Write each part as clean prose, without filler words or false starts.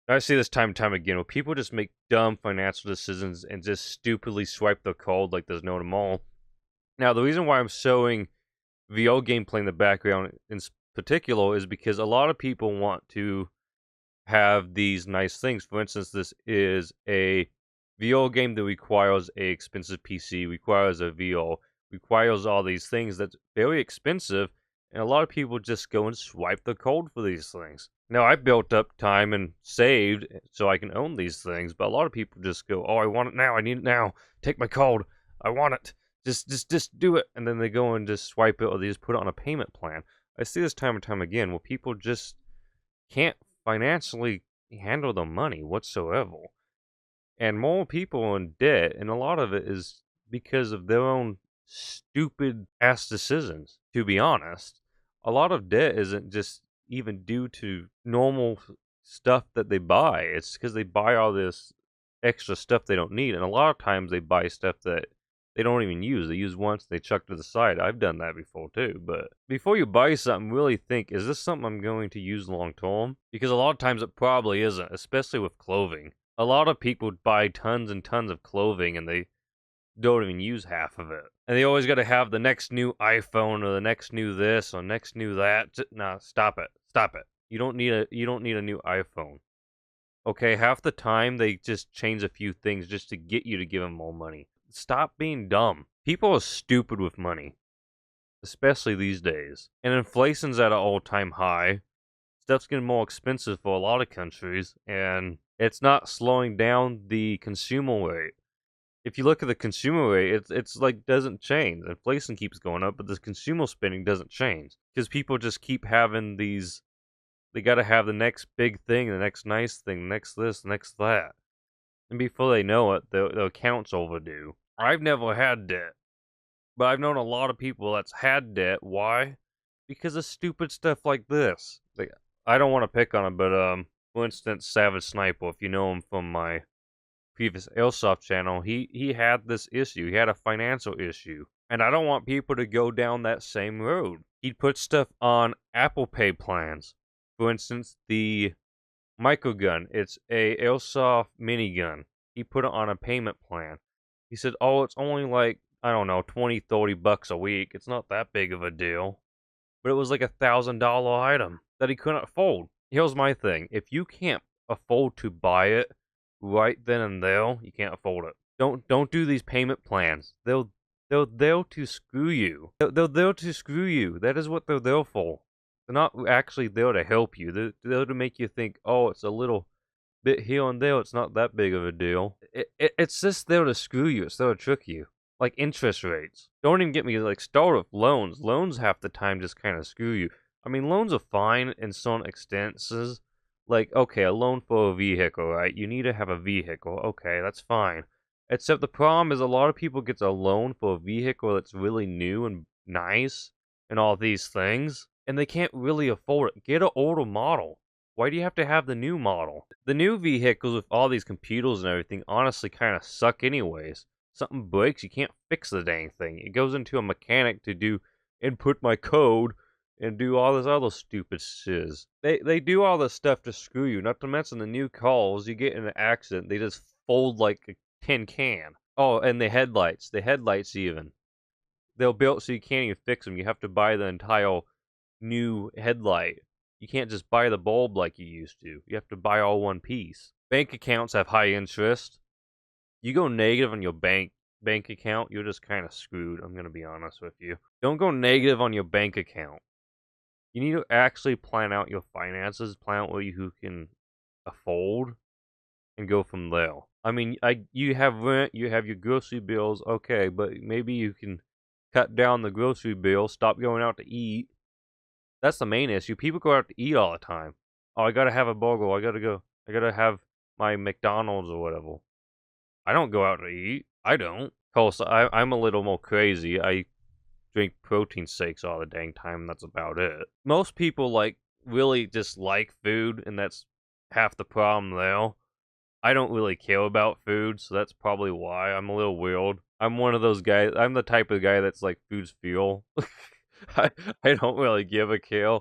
I see this time and time again where people just make dumb financial decisions and just stupidly swipe their card like there's no tomorrow. Now, the reason why I'm showing VO gameplay in the background particular is because a lot of people want to have these nice things. For instance, this is a VO game that requires a expensive PC, requires a VO, requires all these things that's very expensive, and a lot of people just go and swipe the code for these things. Now, I built up time and saved so I can own these things, but a lot of people just go, "Oh, I want it now. I need it now. Take my code. I want it. Just do it." And then they go and just swipe it, or they just put it on a payment plan. I see this time and time again where people just can't financially handle the money whatsoever. And more people are in debt, and a lot of it is because of their own stupid ass decisions, to be honest. A lot of debt isn't just even due to normal stuff that they buy. It's because they buy all this extra stuff they don't need. And a lot of times they buy stuff that they don't even use. They use once, they chuck to the side. I've done that before too. But before you buy something, really think, is this something I'm going to use long term? Because a lot of times it probably isn't, especially with clothing. A lot of people buy tons and tons of clothing and they don't even use half of it. And they always got to have the next new iPhone or the next new this or next new that. Nah, stop it. Stop it. You don't need a new iPhone. Okay, half the time they just change a few things just to get you to give them more money. Stop being dumb. People are stupid with money, especially these days. And inflation's at an all-time high. Stuff's getting more expensive for a lot of countries, and it's not slowing down the consumer rate. If you look at the consumer rate, it's like doesn't change. Inflation keeps going up, but the consumer spending doesn't change because people just keep having these. They got to have the next big thing, the next nice thing, the next this, the next that, and before they know it, the account's overdue. I've never had debt, but I've known a lot of people that's had debt. Why? Because of stupid stuff like this. Like, I don't want to pick on him, but for instance, Savage Sniper, if you know him from my previous Airsoft channel, he had this issue. He had a financial issue, and I don't want people to go down that same road. He'd put stuff on Apple Pay plans. For instance, the microgun. It's a Airsoft minigun. He put it on a payment plan. He said, "Oh, it's only like, I don't know, 20, 30 bucks a week. It's not that big of a deal." But it was like $1,000 item that he couldn't afford. Here's my thing. If you can't afford to buy it right then and there, you can't afford it. Don't do these payment plans. They're there to screw you. They're there to screw you. That is what they're there for. They're not actually there to help you. They're there to make you think, oh, it's a little bit here and there. It's not that big of a deal. It's just there to screw you. It's there to trick you. Like interest rates. Don't even get me like start with loans. Loans half the time just kind of screw you. I mean, loans are fine in some extents. Like, okay, a loan for a vehicle, right? You need to have a vehicle. Okay, that's fine. Except the problem is a lot of people gets a loan for a vehicle that's really new and nice and all these things, and they can't really afford it. Get an older model. Why do you have to have the new model? The new vehicles with all these computers and everything honestly kind of suck anyways. Something breaks, you can't fix the dang thing. It goes into a mechanic to do input my code and do all this other stupid shiz. They do all this stuff to screw you. Not to mention the new cars, you get in an accident, they just fold like a tin can. Oh, and the headlights. The headlights even. They're built so you can't even fix them. You have to buy the entire new headlight. You can't just buy the bulb like you used to. You have to buy all one piece. Bank accounts have high interest. You go negative on your bank account, you're just kind of screwed. I'm going to be honest with you. Don't go negative on your bank account. You need to actually plan out your finances, plan out what you can afford, and go from there. I mean, you have rent, you have your grocery bills, okay, but maybe you can cut down the grocery bill, stop going out to eat. That's the main issue. People go out to eat all the time. Oh, I gotta have a burger. I gotta have my McDonald's or whatever. I don't go out to eat. I don't. Of course, I'm a little more crazy. I drink protein shakes all the dang time. That's about it. Most people really just like food, and that's half the problem there. I don't really care about food, so that's probably why I'm a little weird. I'm one of those guys. I'm the type of guy that's like food's fuel. I, I don't really give a care.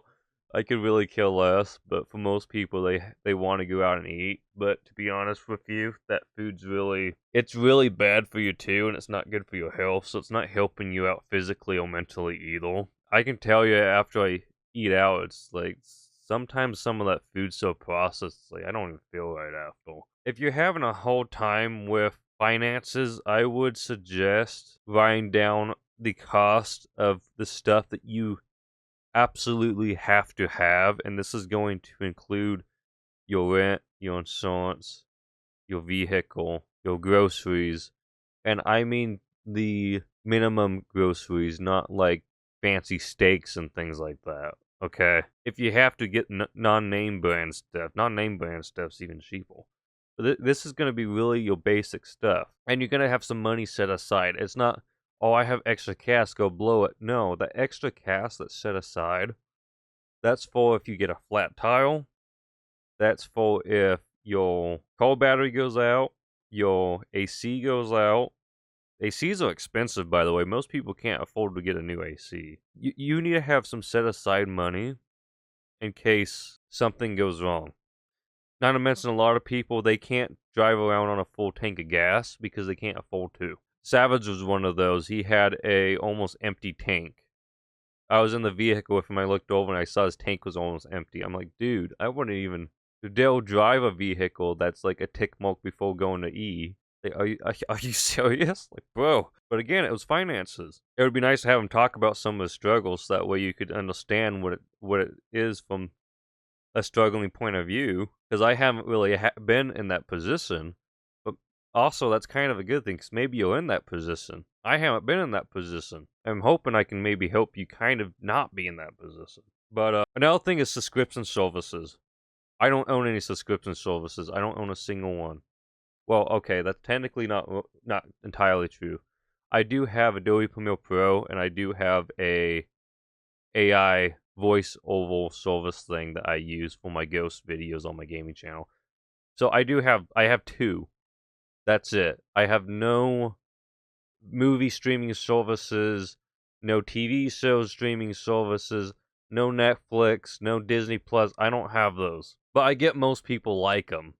I could really care less, but for most people, they want to go out and eat. But to be honest with you, that food's it's really bad for you too, and it's not good for your health. So it's not helping you out physically or mentally either. I can tell you after I eat out, it's like sometimes some of that food's so processed, like I don't even feel right after. If you're having a hard time with finances, I would suggest writing down the cost of the stuff that you absolutely have to have, and this is going to include your rent, your insurance, your vehicle, your groceries, and I mean the minimum groceries, not like fancy steaks and things like that. Okay, if you have to get non-name brand stuff, non-name brand stuff's even cheaper. But this is going to be really your basic stuff, and you're going to have some money set aside. It's not, oh, I have extra cash, go blow it. No, the extra cash that's set aside, that's for if you get a flat tire. That's for if your car battery goes out, your AC goes out. ACs are expensive, by the way. Most people can't afford to get a new AC. You need to have some set aside money in case something goes wrong. Not to mention, a lot of people, they can't drive around on a full tank of gas because they can't afford to. Savage was one of those. He had a almost empty tank. I was in the vehicle with him. I looked over and I saw his tank was almost empty. I'm like, dude, I wouldn't even they'll drive a vehicle that's like a tick mark before going to E. Like, are you serious? Like, bro. But again, it was finances. It would be nice to have him talk about some of his struggles, so that way you could understand what it is from a struggling point of view. Because I haven't really been in that position, but also that's kind of a good thing. Because maybe you're in that position. I haven't been in that position. I'm hoping I can maybe help you kind of not be in that position. But another thing is subscription services. I don't own any subscription services. I don't own a single one. Well, okay, that's technically not entirely true. I do have Adobe Premiere Pro, and I do have a AI voice oval service thing that I use for my ghost videos on my gaming channel. So I have two. That's it. I have no movie streaming services, no TV shows streaming services, no Netflix, no Disney Plus. I don't have those. But I get most people like them.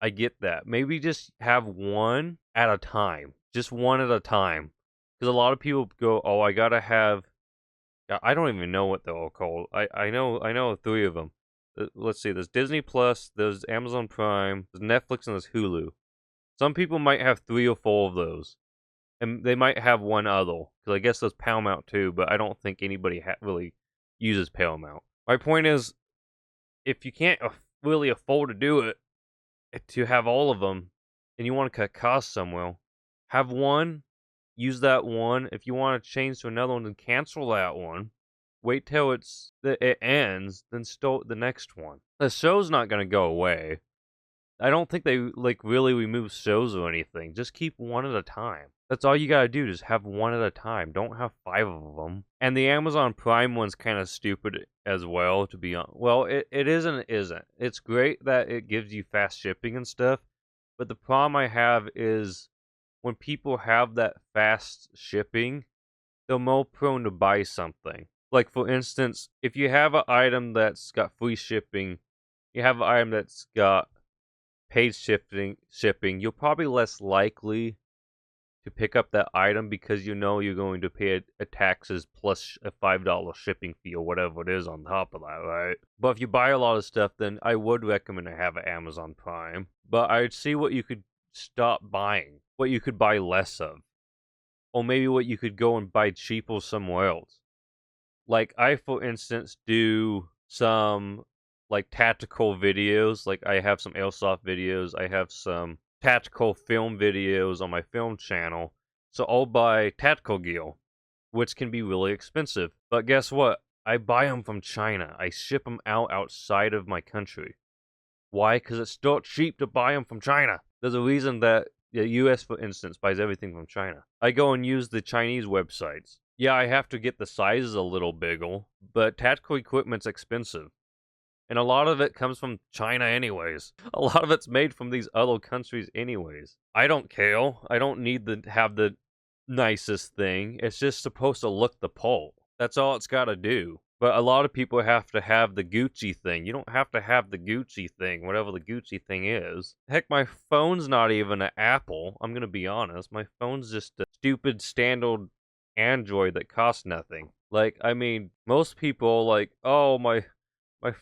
I get that. Maybe just have one at a time. Just one at a time. Because a lot of people go, oh, I gotta have. I don't even know what they're all called. I know three of them. Let's see. There's Disney Plus. There's Amazon Prime. There's Netflix and there's Hulu. Some people might have 3 or 4 of those, and they might have one other. Because I guess there's Paramount too, but I don't think anybody really uses Paramount. My point is, if you can't really afford to do it, to have all of them, and you want to cut costs somewhere, have one, use that one. If you want to change to another one, then cancel that one. Wait till it ends, then start the next one. The show's not gonna go away. I don't think they like really remove shows or anything. Just keep one at a time. That's all you gotta do. Just have one at a time. Don't have 5 of them. And the Amazon Prime one's kind of stupid as well, to be honest. Well, it is and it isn't. It's great that it gives you fast shipping and stuff, but the problem I have is when people have that fast shipping, they're more prone to buy something. Like, for instance, if you have an item that's got free shipping, you have an item that's got paid shipping, you're probably less likely to pick up that item because you know you're going to pay a taxes plus a $5 shipping fee or whatever it is on top of that, right? But if you buy a lot of stuff, then I would recommend to have an Amazon Prime. But I'd see what you could stop buying, what you could buy less of, or maybe what you could go and buy cheaper somewhere else. Like, I, for instance, do some like tactical videos. Like, I have some airsoft videos. I have some tactical film videos on my film channel. So I'll buy tactical gear, which can be really expensive. But guess what? I buy them from China. I ship them outside of my country. Why? Because it's still cheap to buy them from China. There's a reason that the US, for instance, buys everything from China. I go and use the Chinese websites. Yeah, I have to get the sizes a little bigger, but tactical equipment's expensive. And a lot of it comes from China anyways. A lot of it's made from these other countries anyways. I don't care. I don't need to have the nicest thing. It's just supposed to look the part. That's all it's got to do. But a lot of people have to have the Gucci thing. You don't have to have the Gucci thing, whatever the Gucci thing is. Heck, my phone's not even an Apple. I'm gonna be honest. My phone's just a stupid standard Android that costs nothing. Like, I mean, most people like, oh my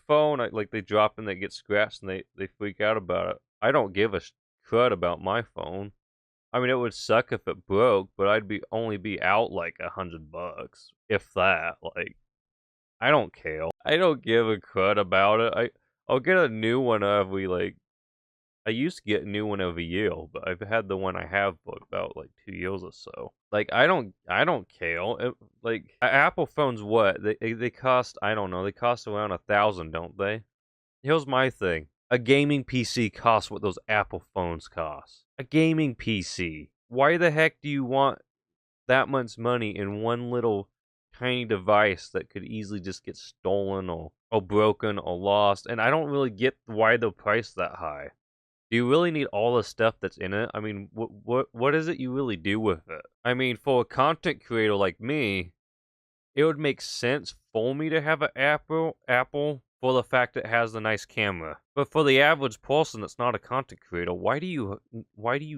phone, like they drop and they get scratched and they freak out about it. I don't give a crud about my phone. I mean, it would suck if it broke, but I'd be only be out like $100, if that. Like, I don't care. I don't give a crud about it. I'll get a new one every like. I used to get a new one every year, but I've had the one I have for about like 2 years or so. Like, I don't care. Like, Apple phones, what they cost? I don't know. They cost around 1,000, don't they? Here's my thing. A gaming PC costs what those Apple phones cost. A gaming PC. Why the heck do you want that much money in one little tiny device that could easily just get stolen or broken or lost? And I don't really get why they're priced that high. Do you really need all the stuff that's in it? I mean, what is it you really do with it? I mean, for a content creator like me, it would make sense for me to have an Apple for the fact it has a nice camera. But for the average person that's not a content creator, why do you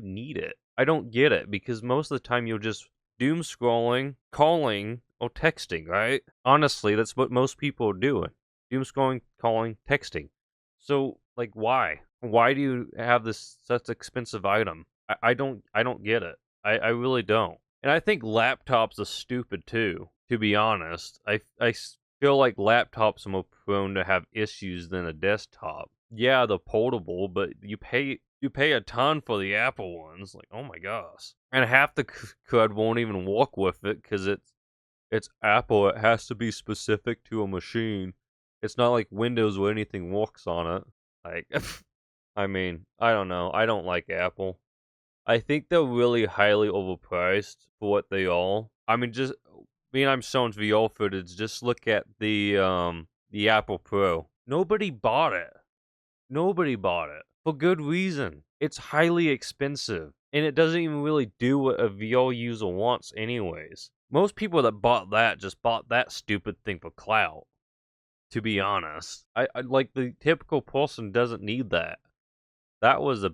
need it? I don't get it, because most of the time you're just doom scrolling, calling, or texting, right? Honestly, that's what most people are doing. Doom scrolling, calling, texting. So, like, why? Why do you have this such expensive item? I don't get it. I really don't. And I think laptops are stupid too, to be honest. I feel like laptops are more prone to have issues than a desktop. Yeah, they're portable, but you pay a ton for the Apple ones. Like, oh my gosh. And half the crud won't even work with it because it's Apple. It has to be specific to a machine. It's not like Windows where anything works on it. Like, I mean, I don't know. I don't like Apple. I think they're really highly overpriced for what they are. I mean, just I'm showing VR footage. Just look at the Apple Pro. Nobody bought it. Nobody bought it for good reason. It's highly expensive, and it doesn't even really do what a VR user wants, anyways. Most people that bought that just bought that stupid thing for clout. To be honest, I like the typical person doesn't need that. That was a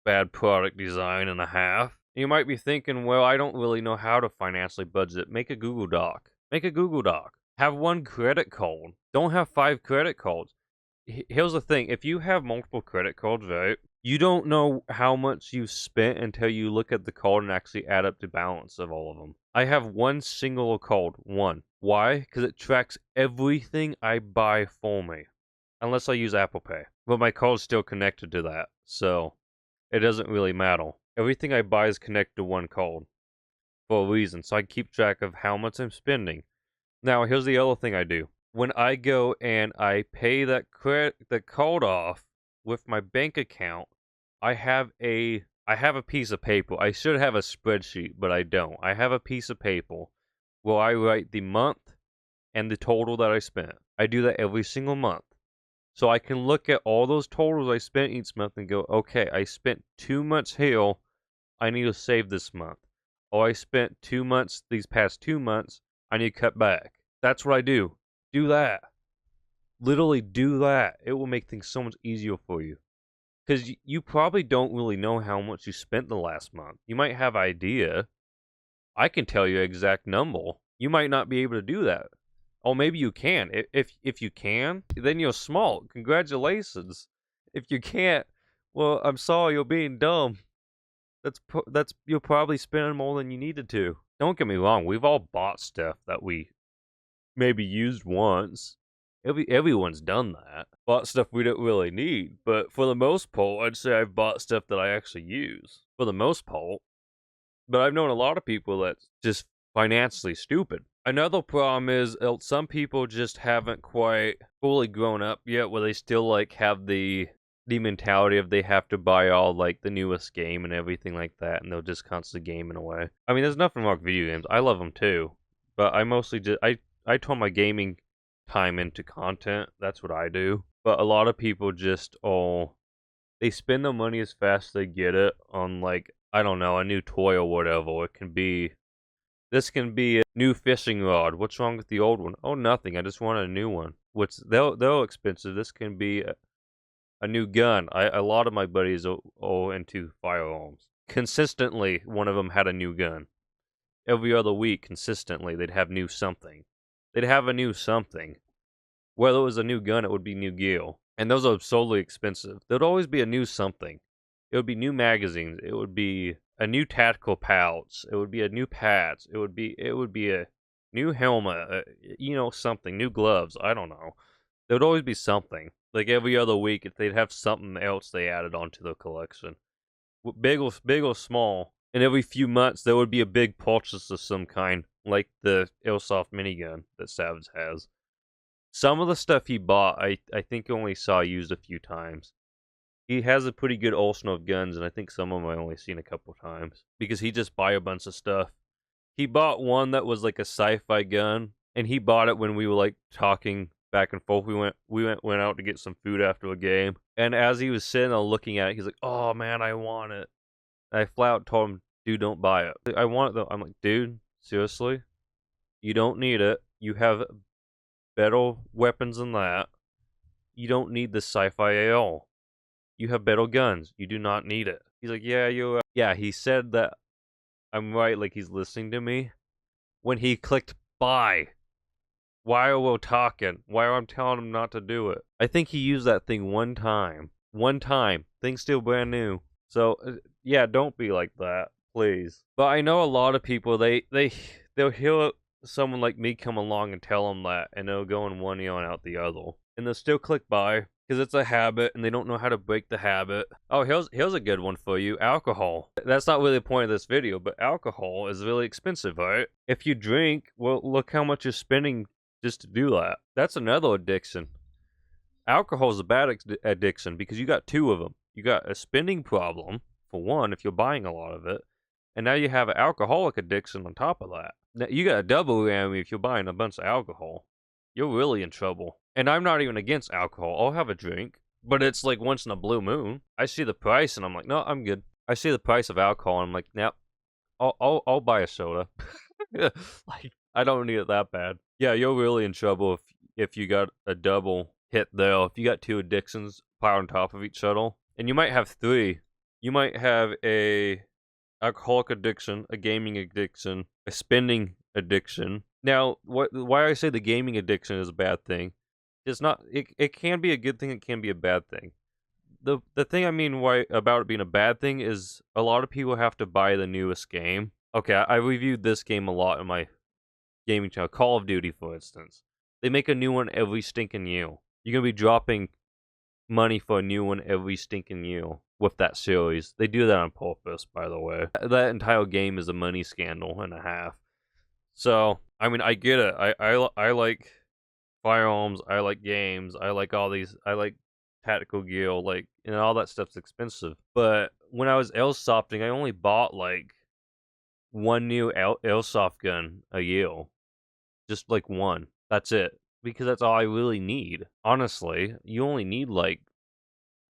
bad product design and a half. You might be thinking, well, I don't really know how to financially budget. Make a Google Doc. Make a Google Doc. Have one credit card. Don't have 5 credit cards. Here's the thing. If you have multiple credit cards, right, you don't know how much you spent until you look at the card and actually add up the balance of all of them. I have one single card. One. Why? Because it tracks everything I buy for me. Unless I use Apple Pay. But my card's still connected to that. So it doesn't really matter. Everything I buy is connected to one card for a reason, so I keep track of how much I'm spending. Now, here's the other thing I do. When I go and I pay the card off with my bank account, I have a piece of paper. I should have a spreadsheet, but I don't. I have a piece of paper where I write the month and the total that I spent. I do that every single month. So I can look at all those totals I spent each month and go, okay, I spent 2 months here. I need to save this month. Or I spent 2 months these past 2 months. I need to cut back. That's what I do. Do that. Literally do that. It will make things so much easier for you. Because you probably don't really know how much you spent the last month. You might have an idea. I can tell you exact number. You might not be able to do that. Or maybe you can. If you can, then you're smart. Congratulations. If you can't, well, I'm sorry, you're being dumb. That's you're probably spending more than you needed to. Don't get me wrong. We've all bought stuff that we maybe used once. Everyone's done that. Bought stuff we don't really need. But for the most part, I'd say I've bought stuff that I actually use. For the most part. But I've known a lot of people that's just financially stupid. Another problem is some people just haven't quite fully grown up yet, where they still like have the mentality of they have to buy all like the newest game and everything like that, and they'll just constantly gaming away. I mean, there's nothing wrong with video games. I love them too, but I mostly just I turn my gaming time into content. That's what I do. But a lot of people just they spend their money as fast as they get it on, like, I don't know, a new toy or whatever. It can be This can be a new fishing rod. What's wrong with the old one? Oh, nothing. I just want a new one. They're expensive. This can be a new gun. A lot of my buddies are into firearms. Consistently, one of them had a new gun. Every other week, consistently, they'd have new something. They'd have a new something. Whether it was a new gun, it would be new gear. And those are absurdly expensive. There'd always be a new something. It would be new magazines. It would be a new tactical pouch. It would be a new patch. It would be a new helmet. Something. New gloves. I don't know. There would always be something. Like every other week, if they'd have something else they added onto their collection, big or small. And every few months, there would be a big purchase of some kind, like the airsoft minigun that Savage has. Some of the stuff he bought, I think only saw used a few times. He has a pretty good arsenal of guns, and I think some of them I only seen a couple times because he just buy a bunch of stuff. He bought one that was like a sci-fi gun, and he bought it when we were like talking back and forth. We went out to get some food after a game, and as he was sitting there looking at it, he's like, "Oh man, I want it." And I flat out told him, "Dude, don't buy it. I want it though." I'm like, "Dude, seriously, you don't need it. You have better weapons than that. You don't need the sci-fi AR. You have better guns. You do not need it." He's like, "Yeah, you're right." Yeah, he said that I'm right, like he's listening to me. When he clicked buy, why are we talking? Why am I telling him not to do it? I think he used that thing one time. One time. Thing's still brand new. So, yeah, don't be like that, please. But I know a lot of people, they'll hear someone like me come along and tell them that, and they'll go in one ear and out the other. And they'll still click buy, because it's a habit, and they don't know how to break the habit. Oh, here's a good one for you. Alcohol. That's not really the point of this video, but alcohol is really expensive, right? If you drink, well, look how much you're spending just to do that. That's another addiction. Alcohol is a bad addiction because you got two of them. You got a spending problem, for one, if you're buying a lot of it, and now you have an alcoholic addiction on top of that. Now, you got a double whammy if you're buying a bunch of alcohol. You're really in trouble. And I'm not even against alcohol. I'll have a drink, but it's like once in a blue moon. I see the price and I'm like, no, I'm good. I see the price of alcohol and I'm like, nah, I'll buy a soda. Like, I don't need it that bad. Yeah, you're really in trouble if you got a double hit there. If you got two addictions piled on top of each other, and you might have three. You might have a alcoholic addiction, a gaming addiction, a spending addiction. Now, why I say the gaming addiction is a bad thing, it's not. It can be a good thing. It can be a bad thing. The thing I mean why about it being a bad thing is a lot of people have to buy the newest game. Okay, I reviewed this game a lot in my gaming channel. Call of Duty, for instance. They make a new one every stinking year. You're gonna be dropping money for a new one every stinking year with that series. They do that on purpose, by the way. That entire game is a money scandal and a half. So, I mean, I get it. I like firearms. I like games. I like all these. I like tactical gear. Like, and all that stuff's expensive. But when I was airsofting, I only bought like one new airsoft gun a year. Just like one. That's it. Because that's all I really need. Honestly, you only need like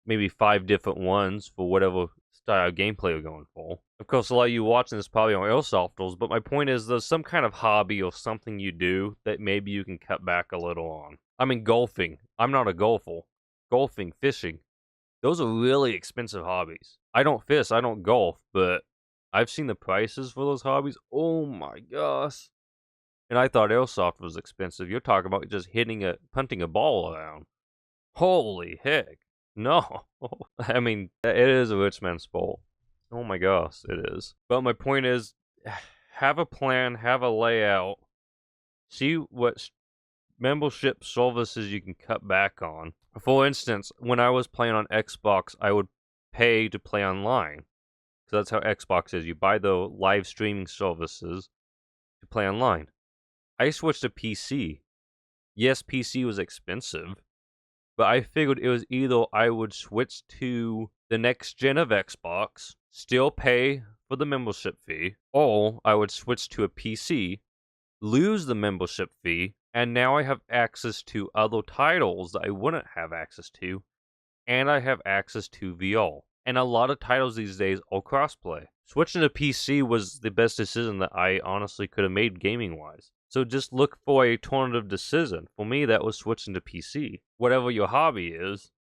maybe 5 different ones for whatever style of gameplay you're going for. Of course, a lot of you watching this probably on airsofters, but my point is there's some kind of hobby or something you do that maybe you can cut back a little on. I mean, golfing. I'm not a golfer. Golfing, fishing. Those are really expensive hobbies. I don't fish, I don't golf, but I've seen the prices for those hobbies. Oh my gosh. And I thought airsoft was expensive. You're talking about just punting a ball around. Holy heck. No. I mean, it is a rich man's sport. Oh my gosh, it is. But my point is, have a plan, have a layout. See what membership services you can cut back on. For instance, when I was playing on Xbox, I would pay to play online. So that's how Xbox is. You buy the live streaming services to play online. I switched to PC. Yes, PC was expensive, but I figured it was either I would switch to the next gen of Xbox, still pay for the membership fee, or I would switch to a PC, lose the membership fee, and now I have access to other titles that I wouldn't have access to, and I have access to VR. And a lot of titles these days are crossplay. Switching to PC was the best decision that I honestly could have made gaming-wise. So just look for a alternative decision. For me, that was switching to PC. Whatever your hobby is,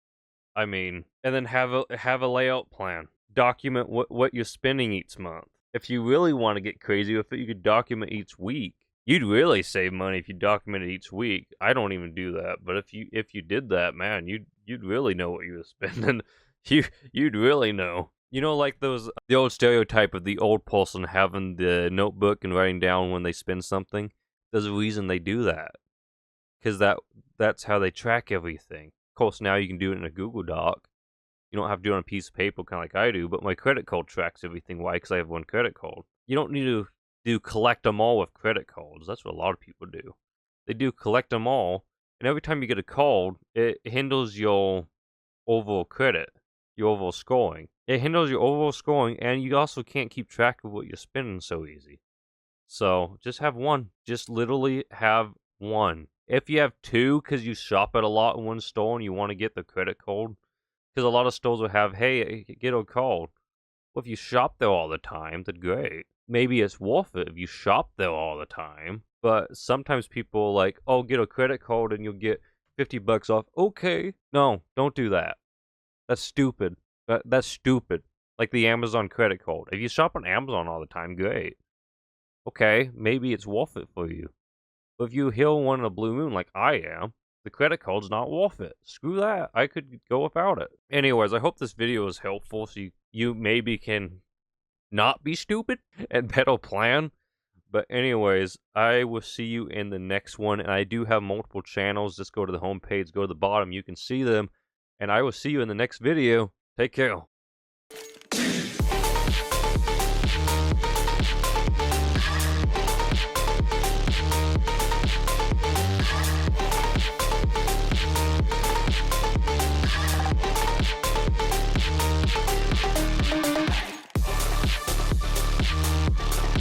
I mean, and then have a layout plan. Document what you're spending each month. If you really want to get crazy with it, you could document each week. You'd really save money if you documented each week. I don't even do that, but if you did that, man, you'd really know what you were spending. You'd really know. You know, like the old stereotype of the old person having the notebook and writing down when they spend something. There's a reason they do that, because that's how they track everything. Of course, now you can do it in a Google Doc. You don't have to do it on a piece of paper, kind of like I do. But my credit card tracks everything. Why? Because I have one credit card. You don't need to do collect them all with credit cards. That's what a lot of people do. They do collect them all, and every time you get a card, it hinders your overall credit, your overall scoring. It hinders your overall scoring, and you also can't keep track of what you're spending so easy. So just have one. Just literally have one. If you have two, because you shop at a lot in one store and you want to get the credit card, because a lot of stores will have, hey, get a card. Well, if you shop there all the time, then great. Maybe it's worth it if you shop there all the time. But sometimes people are like, oh, get a credit card and you'll get $50 off. Okay. No, don't do that. That's stupid. That's stupid. Like the Amazon credit card. If you shop on Amazon all the time, great. Okay, maybe it's worth it for you. But if you heal one in a blue moon like I am, the credit card's not worth it. Screw that. I could go without it. Anyways, I hope this video is helpful so you maybe can not be stupid and better plan. But anyways, I will see you in the next one. And I do have multiple channels. Just go to the homepage, go to the bottom. You can see them. And I will see you in the next video. Take care.